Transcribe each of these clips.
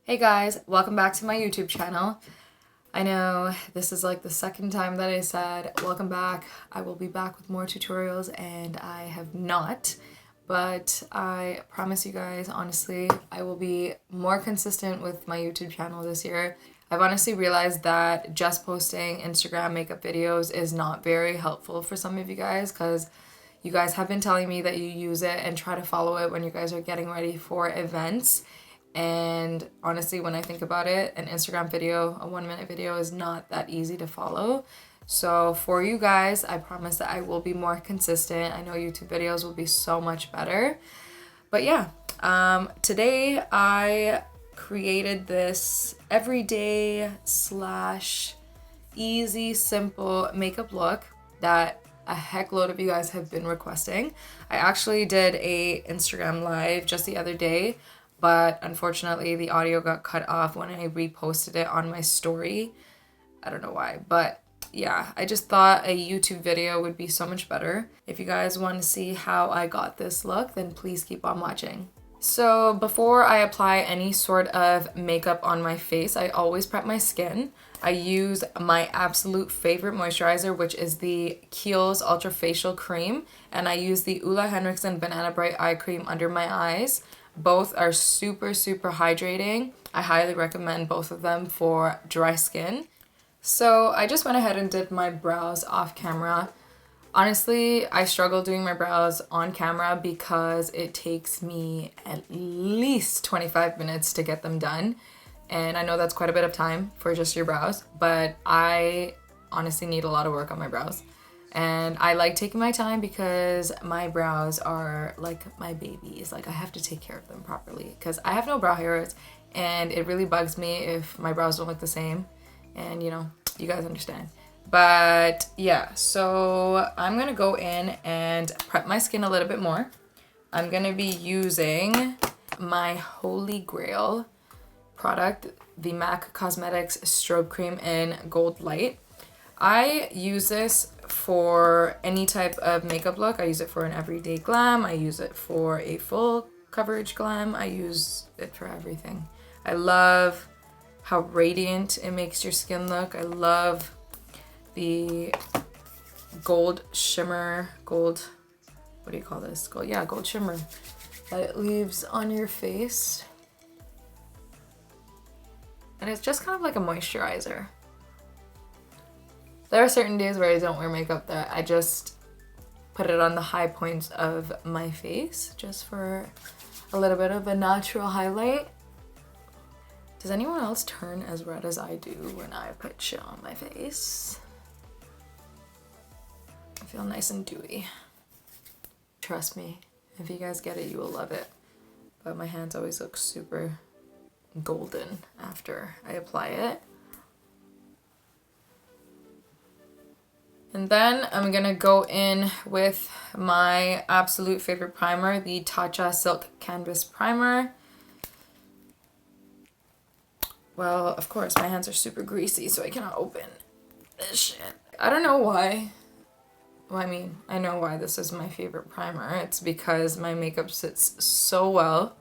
Hey guys, welcome back to my YouTube channel. I know this is like the second time that I said welcome back. I will be back with more tutorials and I have not, but I promise you guys, honestly, I will be more consistent with my YouTube channel this year. I've honestly realized that just posting Instagram makeup videos is not very helpful for some of you guys because you guys have been telling me that you use it and try to follow it when you guys are getting ready for events. And honestly, when I think about it, an Instagram video, a 1-minute video is not that easy to follow. So for you guys, I promise that I will be more consistent. I know YouTube videos will be so much better. But yeah, today I created this everyday / easy, simple makeup look that a heck load of you guys have been requesting. I actually did a Instagram live just the other day, but unfortunately the audio got cut off when I reposted it on my story. I don't know why, but yeah, I just thought a YouTube video would be so much better. If you guys want to see how I got this look, then please keep on watching. So before I apply any sort of makeup on my face, I always prep my skin. I use my absolute favorite moisturizer, which is the Kiehls Ultra Facial Cream, and I use the Henrikson Banana Bright Eye Cream under my eyes. Both are super hydrating. I highly recommend both of them for dry skin. So I just went ahead and did my brows off camera. Honestly, I struggle doing my brows on camera because it takes me at least 25 minutes to get them done. And I know that's quite a bit of time for just your brows, but I honestly need a lot of work on my brows. And I like taking my time because my brows are like my babies. Like I have to take care of them properly because I have no brow hairs and it really bugs me if my brows don't look the same. And you know, you guys understand. But yeah, so I'm gonna go in and prep my skin a little bit more. I'm gonna be using my holy grail product, the MAC Cosmetics Strobe Cream in Goldlite. I use this for any type of makeup look. I use it for an everyday glam. I use it for a full coverage glam. I use it for everything. I love how radiant it makes your skin look. I love the gold shimmer, what do you call this? Gold shimmer that it leaves on your face. And it's just kind of like a moisturizer. There are certain days where I don't wear makeup that I just put it on the high points of my face just for a little bit of a natural highlight. Does anyone else turn as red as I do when I put shit on my face? I feel nice and dewy. Trust me, if you guys get it, you will love it. But my hands always look super golden after I apply it. And then I'm gonna go in with my absolute favorite primer, the Tatcha Silk Canvas Primer. Well, of course, my hands are super greasy, so I cannot open this shit. I don't know why. Well, I mean, I know why this is my favorite primer. It's because my makeup sits so well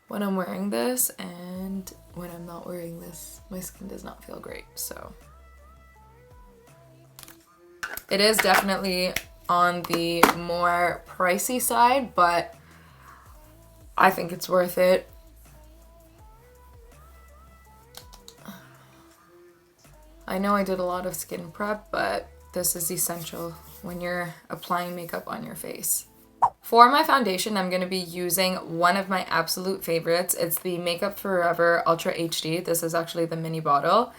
when I'm wearing this, and when I'm not wearing this, my skin does not feel great, so. It is definitely on the more pricey side, but I think it's worth it. I know I did a lot of skin prep, but this is essential when you're applying makeup on your face. For my foundation, I'm going to be using one of my absolute favorites. It's the Makeup Forever Ultra HD. This is actually the mini bottle.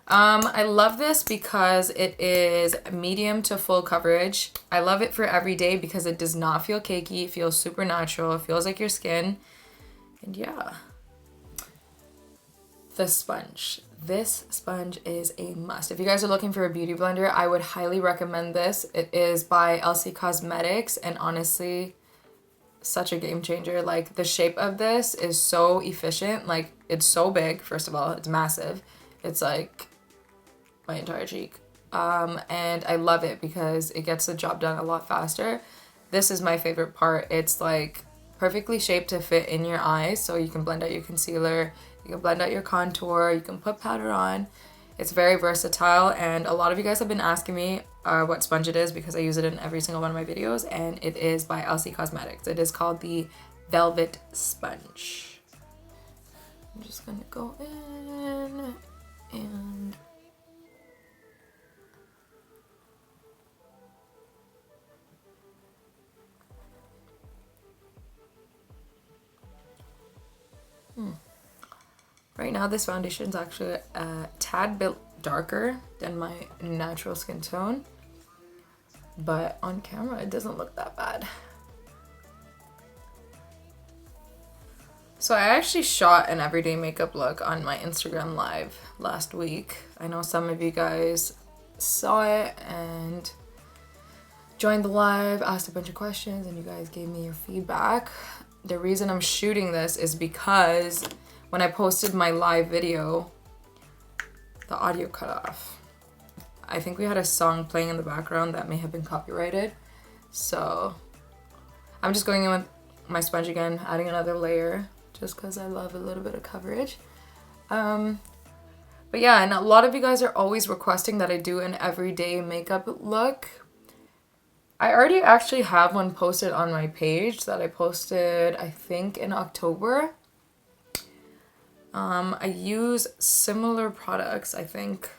I love this because it is medium to full coverage. I love it for every day because it does not feel cakey. It feels super natural. It feels like your skin. And yeah. The sponge. This sponge is a must. If you guys are looking for a beauty blender, I would highly recommend this. It is by LC Cosmetics, and honestly, such a game changer. Like, the shape of this is so efficient. Like, it's so big. First of all, it's massive. It's like my entire cheek. And I love it because it gets the job done a lot faster. This is my favorite part. It's like perfectly shaped to fit in your eyes, so you can blend out your concealer, you can blend out your contour, you can put powder on. It's very versatile, and a lot of you guys have been asking me what sponge it is because I use it in every single one of my videos, and it is by LC Cosmetics. It is called the Velvet Sponge. I'm just gonna go in and right now this foundation is actually a tad bit darker than my natural skin tone, but on camera it doesn't look that bad. So I actually shot an everyday makeup look on my Instagram live last week. I know some of you guys saw it and joined the live, asked a bunch of questions, and you guys gave me your feedback. The reason I'm shooting this is because when I posted my live video, the audio cut off. I think we had a song playing in the background that may have been copyrighted. So I'm just going in with my sponge again, adding another layer just because I love a little bit of coverage. But yeah, and a lot of you guys are always requesting that I do an everyday makeup look. I already actually have one posted on my page that I posted, I think, in October. I use similar products. I think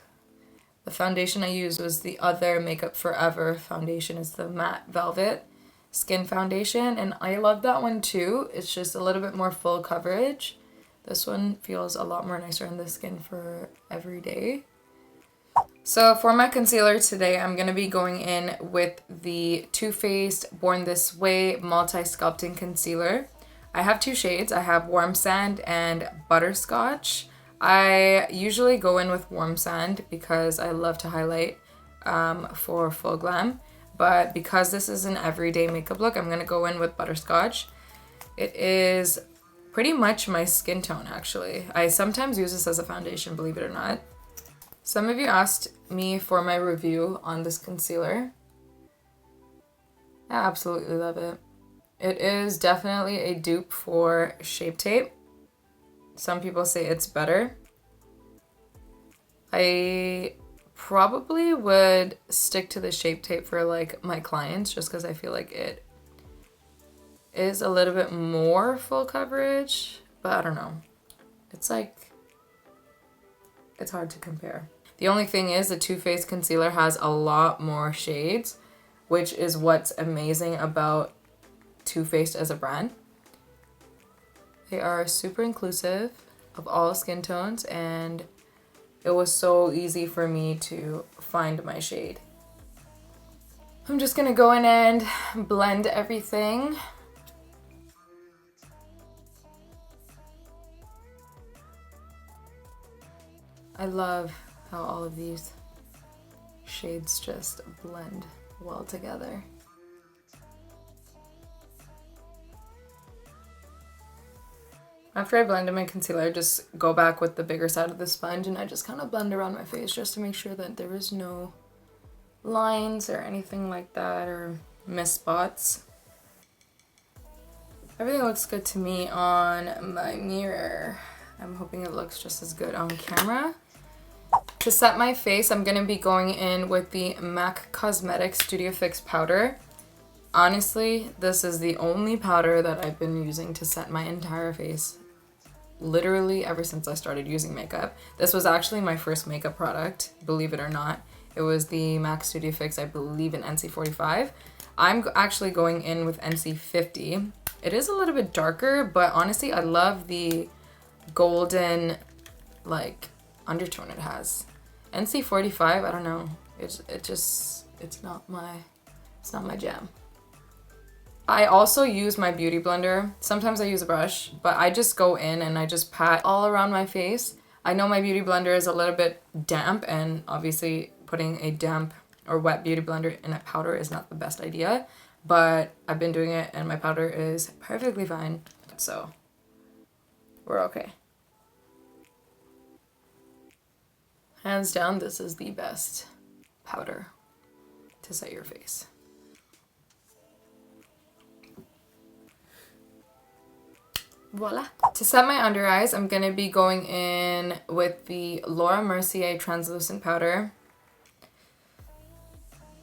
the foundation I used was the other Makeup Forever foundation. It's the Matte Velvet Skin Foundation, and I love that one too. It's just a little bit more full coverage. This one feels a lot more nicer on the skin for every day. So for my concealer today, I'm going to be going in with the Too Faced Born This Way Multi-Sculpting Concealer. I have two shades. I have Warm Sand and Butterscotch. I usually go in with Warm Sand because I love to highlight for full glam. But because this is an everyday makeup look, I'm going to go in with Butterscotch. It is pretty much my skin tone, actually. I sometimes use this as a foundation, believe it or not. Some of you asked me for my review on this concealer. I absolutely love it. It is definitely a dupe for Shape Tape. Some people say it's better. I probably would stick to the Shape Tape for like my clients just because I feel like it is a little bit more full coverage, but I don't know. It's like, it's hard to compare. The only thing is the Too Faced concealer has a lot more shades, which is what's amazing about Too Faced as a brand. They are super inclusive of all skin tones, and it was so easy for me to find my shade. I'm just gonna go in and blend everything. I love how all of these shades just blend well together. After I blend in my concealer, I just go back with the bigger side of the sponge and I just kind of blend around my face just to make sure that there is no lines or anything like that or missed spots. Everything looks good to me on my mirror. I'm hoping it looks just as good on camera. To set my face, I'm going to be going in with the MAC Cosmetics Studio Fix powder. Honestly, this is the only powder that I've been using to set my entire face. Literally ever since I started using makeup. This was actually my first makeup product, believe it or not. It was the MAC Studio Fix, I believe in NC45. I'm actually going in with NC50. It is a little bit darker, but honestly, I love the golden, like, undertone it has. NC45, I don't know. It's not my jam. I also use my beauty blender. Sometimes I use a brush, but I just go in and I just pat all around my face. I know my beauty blender is a little bit damp, and obviously putting a damp or wet beauty blender in a powder is not the best idea, but I've been doing it and my powder is perfectly fine, so we're okay. Hands down, this is the best powder to set your face. Voila. To set my under eyes, I'm gonna be going in with the Laura Mercier translucent powder.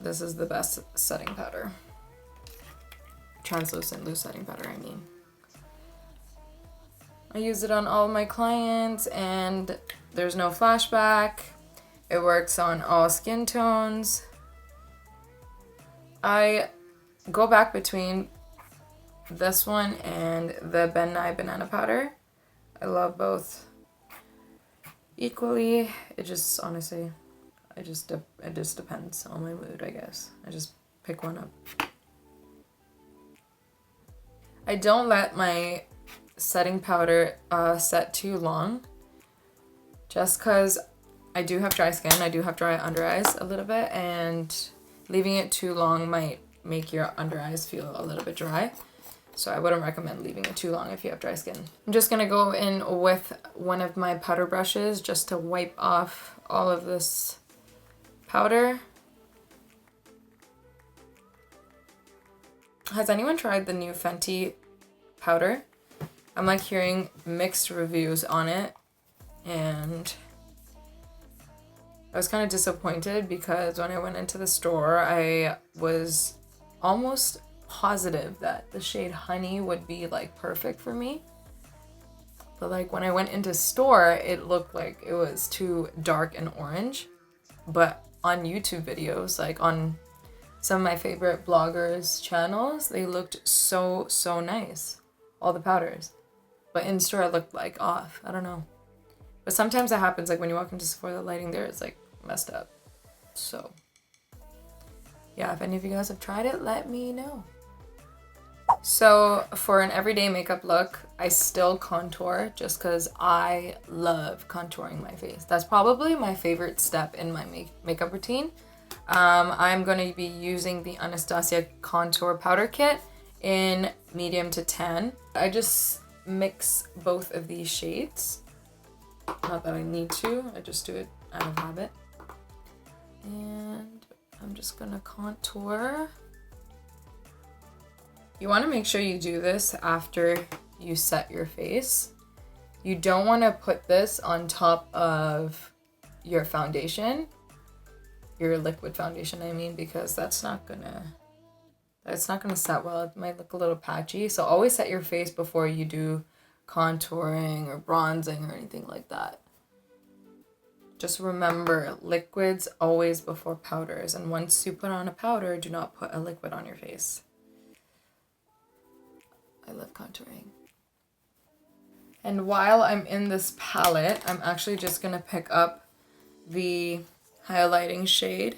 This is the best setting powder. Translucent loose setting powder, I mean. I use it on all of my clients and there's no flashback. It works on all skin tones. I go back between this one and the Ben Nye banana powder. I love both equally. It just honestly, it just depends on my mood, I guess. I just pick one up. I don't let my setting powder set too long, just because I do have dry skin. I do have dry under eyes a little bit, and leaving it too long might make your under eyes feel a little bit dry. So I wouldn't recommend leaving it too long if you have dry skin. I'm just gonna go in with one of my powder brushes just to wipe off all of this powder. Has anyone tried the new Fenty powder? I'm like hearing mixed reviews on it, and I was kind of disappointed because when I went into the store, I was almost positive that the shade Honey would be like perfect for me. But like when I went into store, it looked like it was too dark and orange. But on YouTube videos, like on some of my favorite bloggers' channels, they looked so nice. All the powders. But in store it looked like off. I don't know. But sometimes that happens, like when you walk into Sephora, the lighting there is like messed up. So yeah, if any of you guys have tried it, let me know. So for an everyday makeup look, I still contour just because I love contouring my face. That's probably my favorite step in my makeup routine. I'm going to be using the Anastasia contour powder kit in medium to tan. I just mix both of these shades. Not that I need to, I just do it out of habit. And I'm just gonna contour. You want to make sure you do this after you set your face. You don't want to put this on top of your foundation, your liquid foundation, I mean, because that's not gonna set well. It might look a little patchy. So always set your face before you do contouring or bronzing or anything like that. Just remember, liquids always before powders. And once you put on a powder, do not put a liquid on your face. I love contouring. And while I'm in this palette, I'm actually just going to pick up the highlighting shade.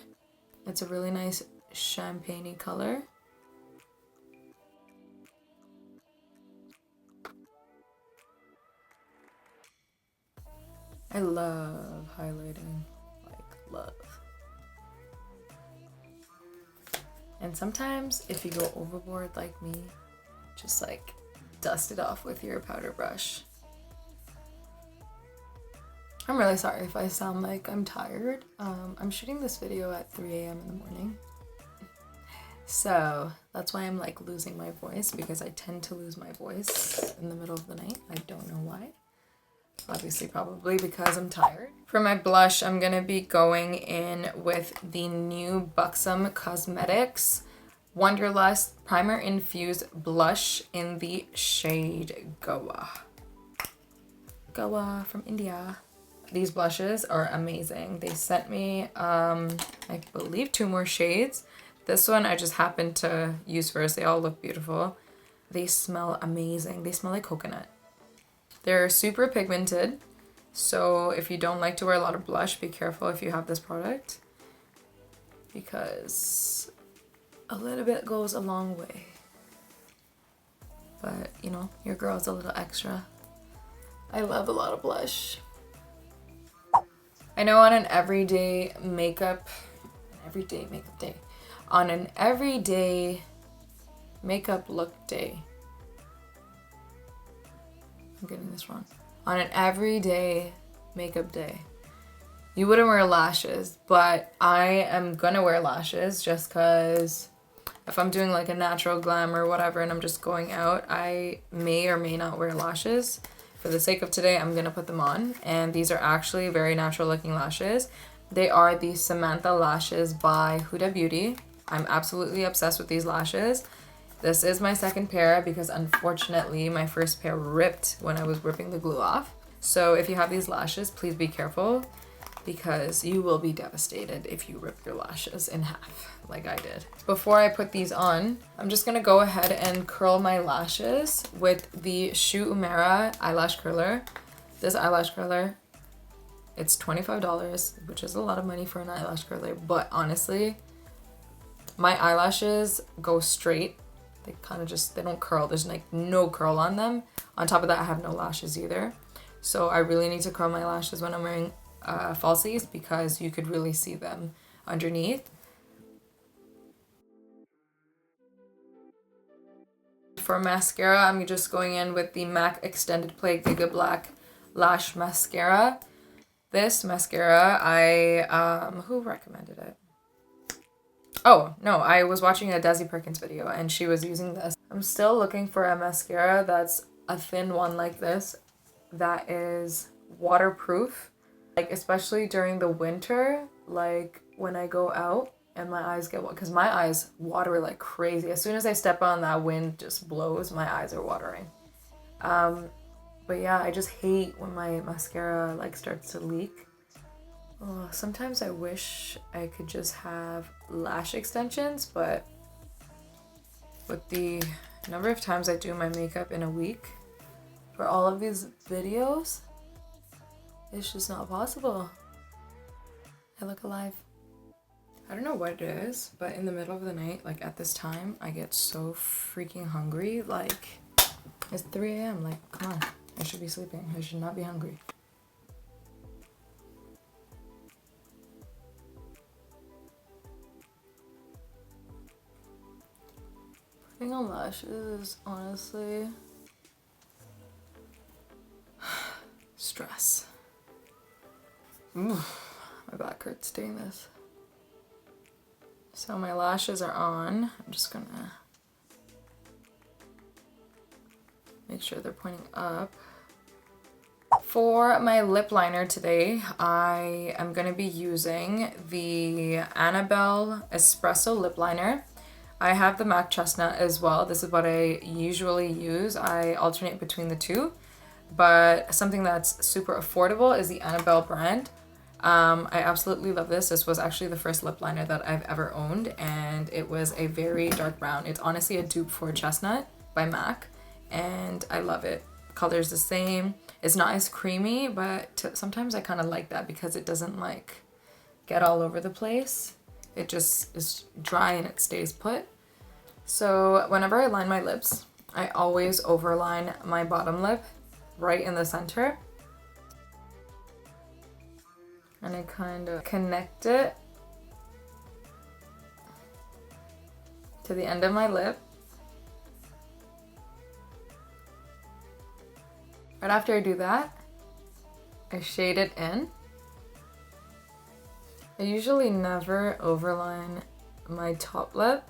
It's a really nice champagne-y color. I love highlighting, like love. And sometimes if you go overboard like me, just like dust it off with your powder brush. I'm really sorry if I sound like I'm tired. I'm shooting this video at 3 a.m. in the morning. So that's why I'm like losing my voice, because I tend to lose my voice in the middle of the night. I don't know why. Obviously probably because I'm tired. For my blush, I'm gonna be going in with the new Buxom Cosmetics Wonderlust Primer Infused Blush in the shade Goa. Goa from India. These blushes are amazing. They sent me, I believe 2 more shades. This one I just happened to use first. They all look beautiful. They smell amazing. They smell like coconut. They're super pigmented, so if you don't like to wear a lot of blush, be careful if you have this product, because a little bit goes a long way. But, you know, your girl's a little extra. I love a lot of blush. I know on an everyday makeup day, on an everyday makeup look day, I'm getting this wrong. On an everyday makeup day, you wouldn't wear lashes, but I am gonna wear lashes just because if I'm doing like a natural glam or whatever and I'm just going out, I may or may not wear lashes. For the sake of today, I'm gonna put them on, and these are actually very natural looking lashes. They are the Samantha lashes by Huda Beauty. I'm absolutely obsessed with these lashes. This is my second pair because unfortunately my first pair ripped when I was ripping the glue off. So if you have these lashes, please be careful because you will be devastated if you rip your lashes in half like I did. Before I put these on, I'm just gonna go ahead and curl my lashes with the Shu Uemura eyelash curler. This eyelash curler, it's $25, which is a lot of money for an eyelash curler, but honestly, my eyelashes go straight. They kind of just, they don't curl. There's like no curl on them. On top of that, I have no lashes either. So I really need to curl my lashes when I'm wearing falsies because you could really see them underneath. For mascara, I'm just going in with the MAC Extended Play Gigablack Lash Mascara. This mascara, who recommended it? Oh, no, I was watching a Desi Perkins video and she was using this. I'm still looking for a mascara that's a thin one like this that is waterproof. Like, especially during the winter, like when I go out and my eyes get wet, because my eyes water like crazy. As soon as I step on, that wind just blows, my eyes are watering. But yeah, I just hate when my mascara like starts to leak. Oh, sometimes I wish I could just have lash extensions, but with the number of times I do my makeup in a week for all of these videos, it's just not possible. I look alive. I don't know what it is, but in the middle of the night, like at this time, I get so freaking hungry. Like, it's 3 a.m. Like, come on. I should be sleeping. I should not be hungry. Putting on lashes, honestly, stress. My back hurts doing this. So my lashes are on. I'm just gonna make sure they're pointing up. For my lip liner today, I am gonna be using the Annabelle Espresso lip liner. I have the MAC Chestnut as well. This is what I usually use. I alternate between the two, but something that's super affordable is the Annabelle brand. I absolutely love this. This was actually the first lip liner that I've ever owned, and it was a very dark brown. It's honestly a dupe for Chestnut by MAC, and I love it. Color's the same. It's not as creamy, but sometimes I kind of like that because it doesn't like get all over the place. It just is dry and it stays put. So whenever I line my lips, I always overline my bottom lip right in the center. And I kind of connect it to the end of my lip. Right after I do that, I shade it in. I usually never overline my top lip.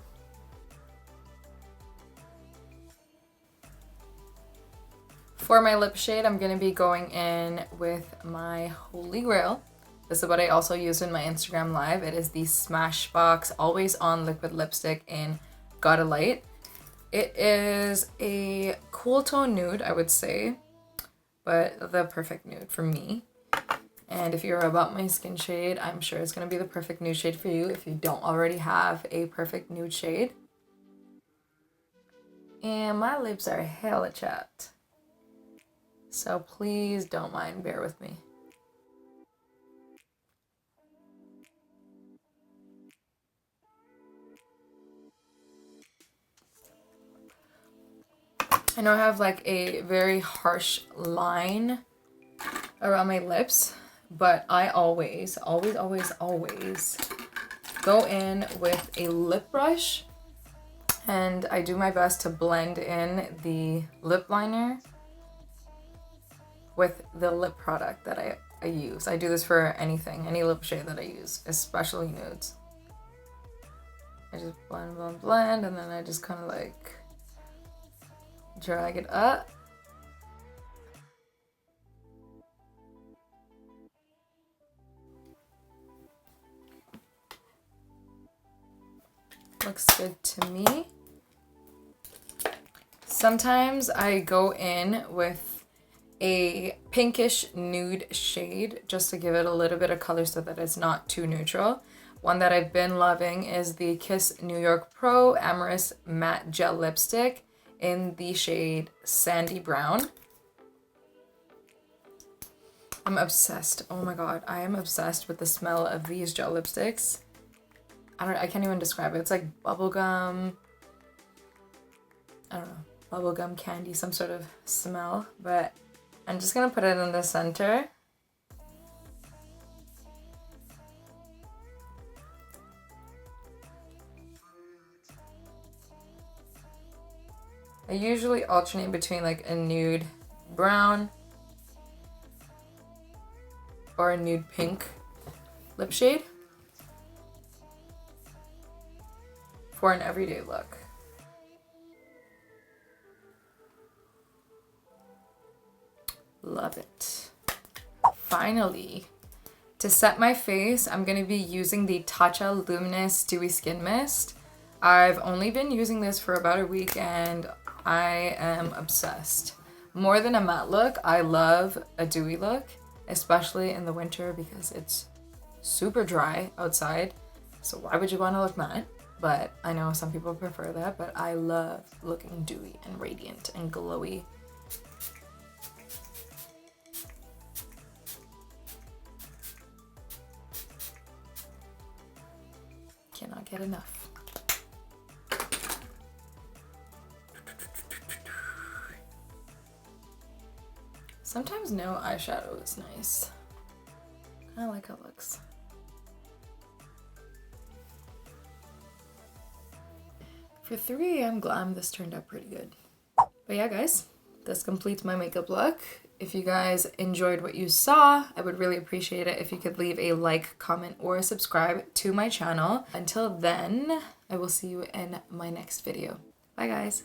For my lip shade, I'm going to be going in with my Holy Grail. This is what I also use in my Instagram live. It is the Smashbox Always On Liquid Lipstick in Goldlite. It is a cool tone nude, I would say, but the perfect nude for me. And if you're about my skin shade, I'm sure it's going to be the perfect nude shade for you if you don't already have a perfect nude shade. And my lips are hella chapped, so please don't mind, bear with me. I know I have like a very harsh line around my lips, but I always go in with a lip brush, and I do my best to blend in the lip liner with the lip product that I use. I do this for anything, any lip shade that I use, especially nudes. I just blend, blend, blend, and then I just kind of like drag it up. Looks good to me. Sometimes I go in with a pinkish nude shade just to give it a little bit of color so that it's not too neutral. One that I've been loving is the Kiss New York Pro Amorous Matte Gel Lipstick in the shade Sandy Brown. I'm obsessed. Oh my god, I am obsessed with the smell of these gel lipsticks. I can't even describe it. It's like bubblegum. I don't know. Bubblegum candy, some sort of smell. But I'm just gonna put it in the center. I usually alternate between like a nude brown or a nude pink lip shade for an everyday look. Love it. Finally, to set my face, I'm going to be using the Tatcha Luminous Dewy Skin Mist. I've only been using this for about a week and I am obsessed. More than a matte look, I love a dewy look, especially in the winter because it's super dry outside. So why would you want to look matte? But I know some people prefer that, but I love looking dewy and radiant and glowy. Cannot get enough. Sometimes no eyeshadow is nice. I like how it looks. For 3 AM glam, this turned out pretty good. But yeah, guys, this completes my makeup look. If you guys enjoyed what you saw, I would really appreciate it if you could leave a like, comment, or subscribe to my channel. Until then, I will see you in my next video. Bye, guys.